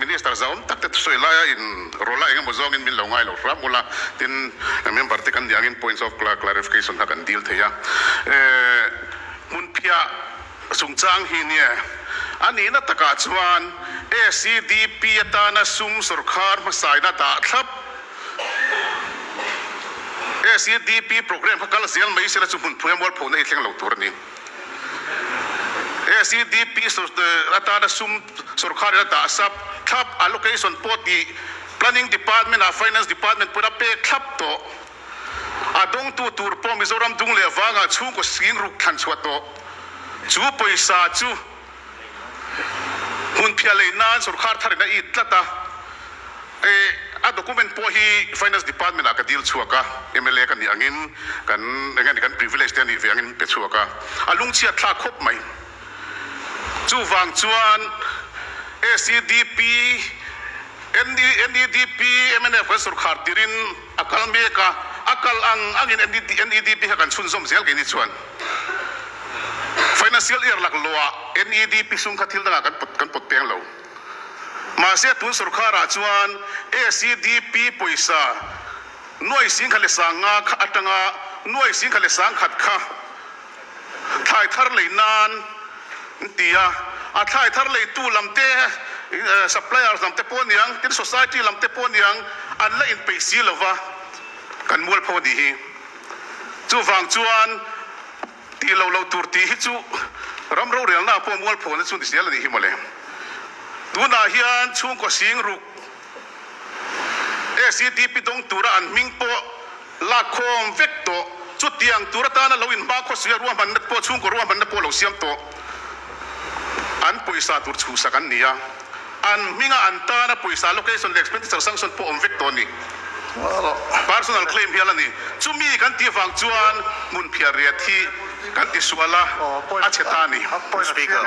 minister zaum tak te soila in rola engam bozong in min longai lo ramula tin member te kan diangin points of clarification ha kan deal theya mun phia sungchang hi ne ani na taka chuan ACDP atana sum sarkar masaina da thlap ACDP program hakal zel mai sera chumun phuemol phone hi thleng lo tur ni ACDP atana sum sarkar da sap thlap allocation poti planning department a finance department pura pe thlap to adong tu tur po mizoram dung le wanga chu ko sing ruk khan chhuato chu paisa chu hun phiale nan sarkar tharina I tlata a document po hi finance department a ka deal chuaka MLA kan angin kan privilege te ni ve angin pe chuaka alung chia thla khop mai chu wang chuan ACDP NDDP MNF sarkar tirin akal meka akal angin NDDP kan chun som zel ge ni chuan financial year lak loa NEDP sung khathil da kan poteng lo ma se tun sarkara chuan ACDP poisa noi sing khale sanga kha atanga noi sing khale sang khat kha thai thar leinan tia a thai thar lei tu lamte suppliers lamte poniang tin society lamte poniang an la in peisi lova kan mul phodi hi chu wang chuan ti lo turti hi chu ram ro rel na po mol phone chu disial ni hi mole tu na hian chung ko sing ru ACDP dong tura an ming po la khom vekto chu tiang turata na loin ba kho sia ruam ban po chung ko ruam ban po lo siam to an poisa tur chu sakan nia an minga anta na poisa location expenditure sanction po vekto ni personal claim hiala ni chumi kan ti wang chuan mun phia riat hi kan ti suala a chetani speaker